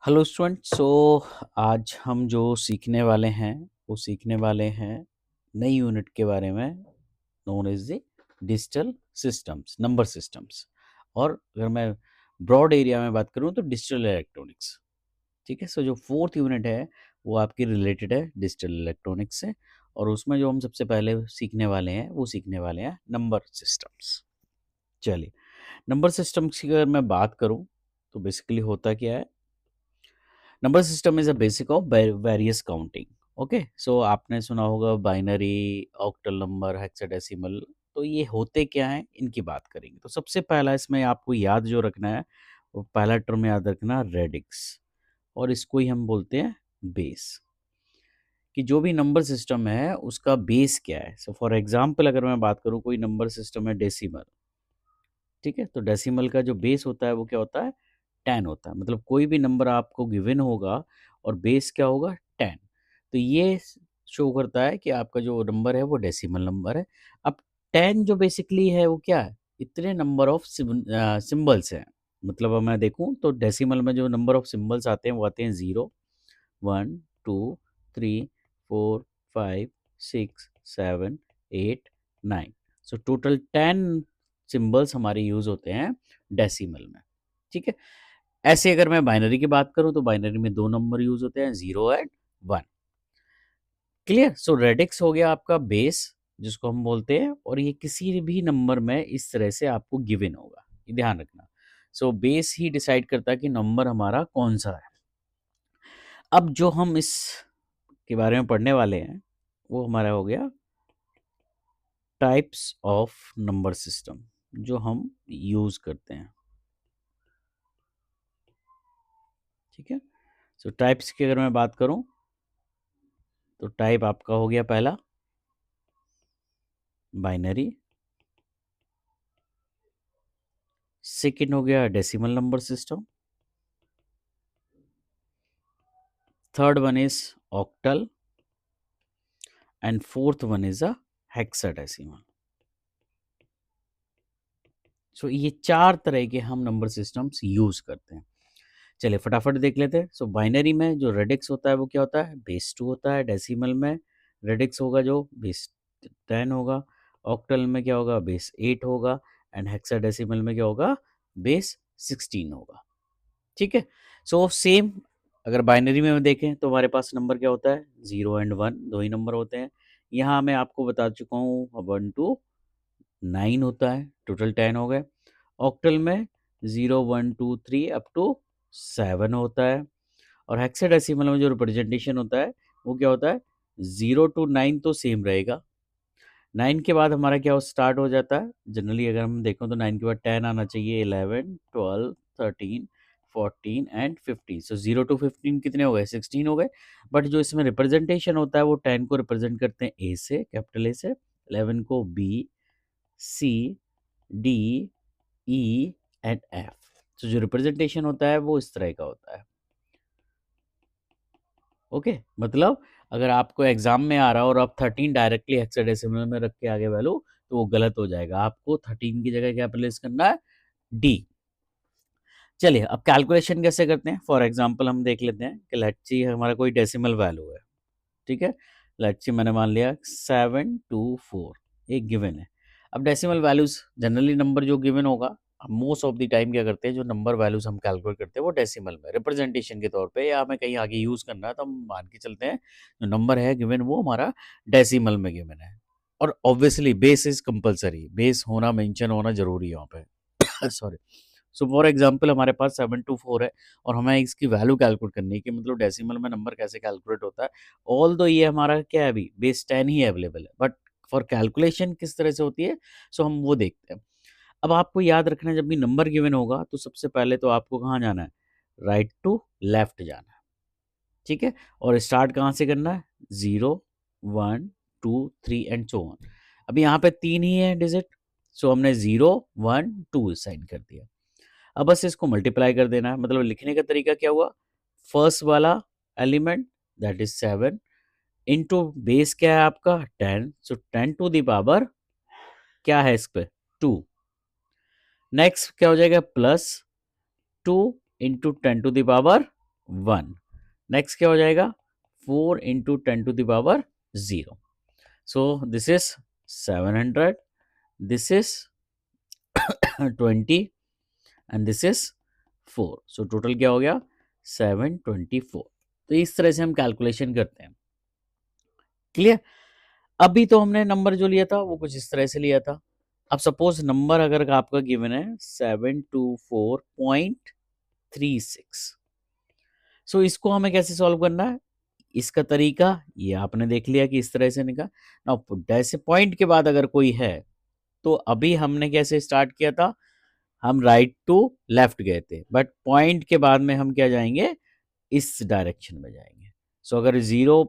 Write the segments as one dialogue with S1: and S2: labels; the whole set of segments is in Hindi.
S1: Hello student. आज हम जो सीखने वाले हैं वो सीखने वाले हैं नई यूनिट के बारे में, known as the digital systems, number systems. और अगर मैं ब्रॉड एरिया में बात करूं तो डिजिटल इलेक्ट्रॉनिक्स। ठीक है। जो फोर्थ यूनिट है वो आपकी रिलेटेड है डिजिटल इलेक्ट्रॉनिक्स से, और उसमें जो हम सबसे पहले सीखने वाले हैं वो सीखने वाले हैं नंबर सिस्टम्स। चलिए, नंबर सिस्टम्स की अगर मैं बात करूं तो बेसिकली होता क्या है। Number system is a basic of various counting. Okay, so आपने सुना होगा बाइनरी, ऑक्टल नंबर, हेक्साडेसिमल। तो ये होते क्या हैं इनकी बात करेंगे। तो सबसे पहला इसमें आपको याद जो रखना है, वो पहला टर्म याद रखना रेडिक्स, और इसको ही हम बोलते हैं बेस। कि जो भी नंबर सिस्टम है उसका बेस क्या है। सो फॉर एग्जांपल अगर मैं बात करूं, कोई नंबर सिस्टम है डेसिमल। ठीक है, तो डेसिमल का जो बेस होता है वो क्या होता है, 10 होता है। मतलब कोई भी नंबर आपको गिवन होगा और बेस क्या होगा, 10। तो ये शो करता है कि आपका जो नंबर है वो डेसिमल नंबर है। अब 10 जो बेसिकली है वो क्या है, इतने नंबर ऑफ सिंबल्स हैं। मतलब अब मैं देखूं तो डेसिमल में जो नंबर ऑफ सिंबल्स आते हैं वो आते हैं 0, 1, 2, 3, 4, 5, 6, 7, 8, 9। सो टोटल 10 सिंबल्स हमारे यूज होते हैं डेसिमल में। ठीक है। ऐसे अगर मैं बाइनरी की बात करूं तो बाइनरी में दो नंबर यूज होते हैं, 0 एंड 1। क्लियर। सो रेडिक्स हो गया आपका बेस, जिसको हम बोलते हैं, और ये किसी भी नंबर में इस तरह से आपको गिवन होगा, ये ध्यान रखना। सो बेस ही डिसाइड करता है कि नंबर हमारा कौन सा है। अब जो हम इस के बारे में पढ़ने वाले हैं वो हमारा हो गया टाइप्स ऑफ नंबर सिस्टम जो हम यूज करते हैं। ठीक है। सो टाइप्स की अगर मैं बात करूं तो टाइप आपका हो गया पहला बाइनरी, सेकंड हो गया decimal number system, third one is octal, and fourth one is a hexadecimal. So ये चार तरह के हम नंबर सिस्टम्स यूज करते हैं। चलिए फटाफट देख लेते हैं। सो बाइनरी में जो रेडिक्स होता है वो क्या होता है, बेस 2 होता है। डेसिमल में रेडिक्स होगा जो बेस 10 होगा। ऑक्टल में क्या होगा, बेस 8 होगा। एंड हेक्साडेसिमल में क्या होगा, बेस 16 होगा। ठीक है। सो सेम अगर बाइनरी में देखें तो हमारे पास नंबर क्या होता है, 0 एंड 1, दो ही नंबर होते हैं। यहाँ मैं आपको बता चुका हूँ 1 to 9 होता है, टोटल 10 हो गए। ऑक्टल में 0, 1, 2, 3 अप टू 7 होता है। और हेक्साडेसिमल में जो रिप्रेजेंटेशन होता है वो क्या होता है, 0 to 9 तो सेम रहेगा। 9 के बाद हमारा क्या स्टार्ट हो जाता है, जनरली अगर हम देखें तो 9 के बाद 10 आना चाहिए, 11, 12, 13, 14 एंड 15। सो 0 to 15 कितने हो गए, 16 हो गए। बट जो इसमें रिप्रेजेंटेशन होता है वो 10 को रिप्रेजेंट करते हैं ए से, कैपिटल ए से, 11 को B, C, D, E and F. तो जो रिप्रेजेंटेशन होता है वो इस तरह का होता है। ओके, मतलब अगर आपको एग्जाम में आ रहा हो और आप 13 डायरेक्टली हेक्साडेसिमल में रख के आगे वैल्यू, तो वो गलत हो जाएगा। आपको 13 की जगह क्या प्लेस करना है, डी। चलिए अब कैलकुलेशन कैसे करते हैं। फॉर एग्जांपल हम देख लेते हैं कि लेट्स सी हमारा कोई डेसिमल वैल्यू है। ठीक है, लेट्स सी मैंने मान लिया 724 एक गिवन है। अब डेसिमल वैल्यूज जनरली नंबर जो गिवन होगा, मोस्ट ऑफ द टाइम क्या करते हैं, जो नंबर वैल्यूज हम कैलकुलेट करते हैं वो डेसिमल में रिप्रेजेंटेशन के तौर पे, या हमें कहीं आगे यूज करना है तो हम मान के चलते हैं जो नंबर है गिवन वो हमारा डेसिमल में गिवन है। और obviously base is compulsory, base होना, मेंशन होना जरूरी है वहाँ पे सॉरी। सो फॉर एग्जाम्पल हमारे पास 724 है और हमें इसकी वैल्यू कैलकुलेट करनी है कि मतलब डेसिमल में नंबर कैसे कैलकुलेट होता है। ऑल दो ये हमारा क्या है, अभी बेस 10 ही अवेलेबल है, बट फॉर कैलकुलेशन किस तरह से होती है, सो हम वो देखते हैं। अब आपको याद रखना है, जब भी नंबर गिवन होगा तो सबसे पहले तो आपको कहाँ जाना है, राइट टू लेफ्ट जाना है। ठीक है, और स्टार्ट कहाँ से करना है, 0, 1, 2, 3 एंड सो ऑन। अब यहाँ पे 3 ही है डिजिट, सो हमने 0, 1, 2 साइन कर दिया। अब बस इसको मल्टीप्लाई कर देना है। मतलब लिखने का तरीका क्या हुआ, फर्स्ट वाला element that is 7 into base क्या है आपका 10, सो 10 टू द पावर क्या है इस पे, 2। नेक्स्ट क्या हो जाएगा, plus 2 into 10 to the power 1। Next क्या हो जाएगा 4 into 10⁻0। So this is 700, this is 20 and this is 4। So total क्या हो गया 724। तो इस तरह से हम कैलकुलेशन करते हैं। क्लियर। अभी तो हमने नंबर जो लिया था वो कुछ इस तरह से लिया था। अब सपोज नंबर अगर आपका गिवन है 724.36। सो इसको हमें कैसे सॉल्व करना है, इसका तरीका ये आपने देख लिया कि इस तरह से निकाल ना। जैसे पॉइंट के बाद अगर कोई है तो अभी हमने कैसे स्टार्ट किया था, हम राइट टू लेफ्ट गए थे, बट पॉइंट के बाद में हम क्या जाएंगे, इस डायरेक्शन में जाएंगे। सो अगर 0.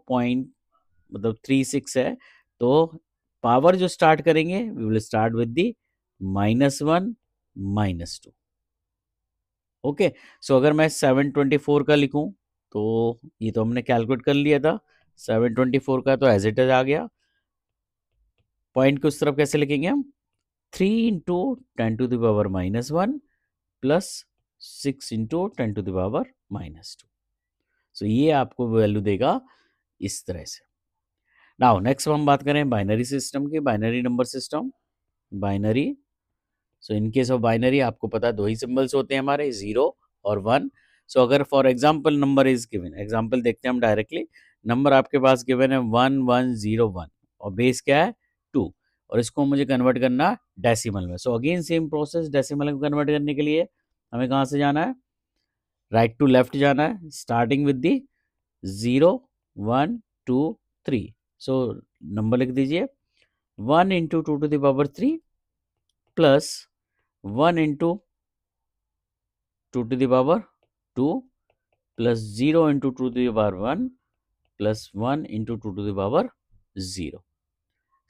S1: मतलब 36 है तो पावर जो स्टार्ट करेंगे we will start with the -1 -2। Okay. So अगर मैं 724 का लिखूं तो ये तो हमने कैलकुलेट कर लिया था 724 का, तो एज इट इज आ गया। पॉइंट को उस तरफ कैसे लिखेंगे हम, 3 इंटू 10⁻⁻1 प्लस 6 इंटू 10⁻⁻2। सो ये आपको वैल्यू देगा इस तरह से। नाउ नेक्स्ट हम बात करें बाइनरी सिस्टम की, binary number system, binary. So in case of binary आपको पता है दो ही सिंबल्स होते हैं हमारे, 0 और 1। सो अगर for example number is given, example देखते हैं हम डायरेक्टली। नंबर आपके पास गिवन है 1101 और बेस क्या है 2, और इसको मुझे कन्वर्ट करना डेसिमल में। So again same process, decimal में कन्वर्ट करने के लिए हमें कहाँ से जाना है, राइट टू लेफ्ट जाना है, starting with the 0 1 2 3। So number लिख दीजिए 1 into 2⁻3 plus 1 into 2⁻2 plus 0 into 2⁻1 plus 1 into 2⁻0।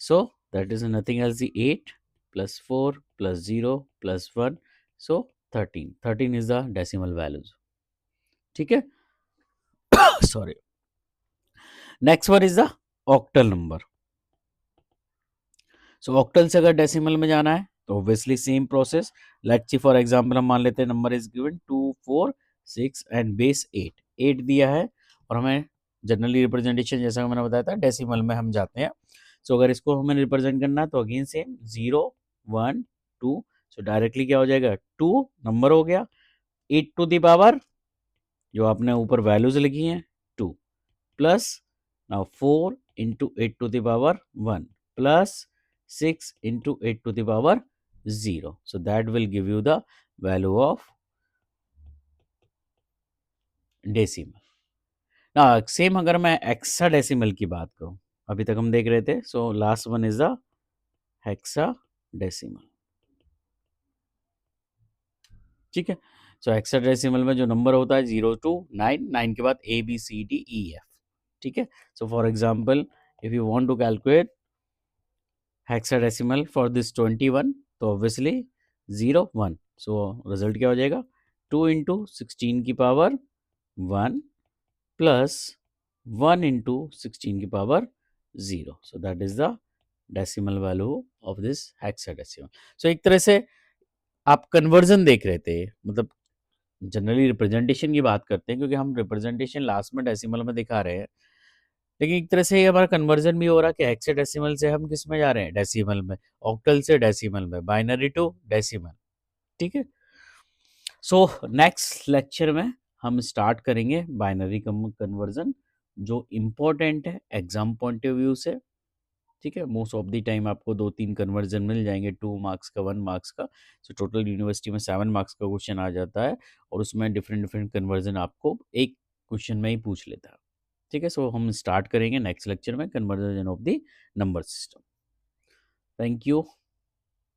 S1: So that is nothing else the 8 plus 4 plus 0 plus 1, so 13. 13 is the decimal values. ठीक है। Sorry. Next one is the octal number. So octal से अगर डेसिमल में जाना है तो obviously same process. Let's see for example हम मान लेते हैं number is given 2 4 6 and base 8 8 दिया है, और हमें जनरली रिप्रेजेंटेशन जैसा मैंने बताया था डेसिमल में हम जाते हैं। सो अगर इसको हमें रिप्रेजेंट करना है तो अगेन सेम 0 1 2। सो डायरेक्टली क्या हो जाएगा 2 नंबर हो गया, 8 टू द पावर जो आपने ऊपर वैल्यूज लिखी हैं 2 plus now 4 into 8 to the power 1 plus 6 into 8 to the power 0. So that will give you the value of decimal. Now same अगर मैं hexadecimal की बात करूं, अभी तक हम देख रहे थे, so last one is the hexadecimal. ठीक है। सो हेक्साडेसिमल में जो नंबर होता है 0 to 9, 9 के बाद ABCDEF। ठीक है। So for example if you want to calculate hexadecimal for this 21, तो ऑब्वियसली 0 1। सो रिजल्ट क्या हो जाएगा 2 इंटू 16 की पावर 1 प्लस 1 इंटू 16 की power 0। So that is the decimal value of this hexadecimal. So एक तरह से आप कन्वर्जन देख रहे थे, मतलब जनरली रिप्रेजेंटेशन की बात करते हैं क्योंकि हम रिप्रेजेंटेशन लास्ट में डेसिमल में दिखा रहे हैं, लेकिन एक तरह से ये हमारा कन्वर्जन भी हो रहा है कि हेक्साडेसिमल से हम किस में जा रहे हैं, डेसिमल में, ऑक्टल से डेसिमल में, बाइनरी टू डेसिमल। ठीक है। सो नेक्स्ट लेक्चर में हम स्टार्ट करेंगे बाइनरी कन्वर्जन, जो इम्पोर्टेंट है एग्जाम पॉइंट ऑफ व्यू से। ठीक है। मोस्ट ऑफ द टाइम आपको 2-3 कन्वर्जन मिल जाएंगे, 2 मार्क्स का 1 मार्क्स का। सो टोटल यूनिवर्सिटी में 7 मार्क्स का क्वेश्चन आ जाता है, और उसमें डिफरेंट डिफरेंट कन्वर्जन आपको एक क्वेश्चन में ही पूछ लेता है। ठीक है। सो हम स्टार्ट करेंगे नेक्स्ट लेक्चर में conversion of the number system. Thank you.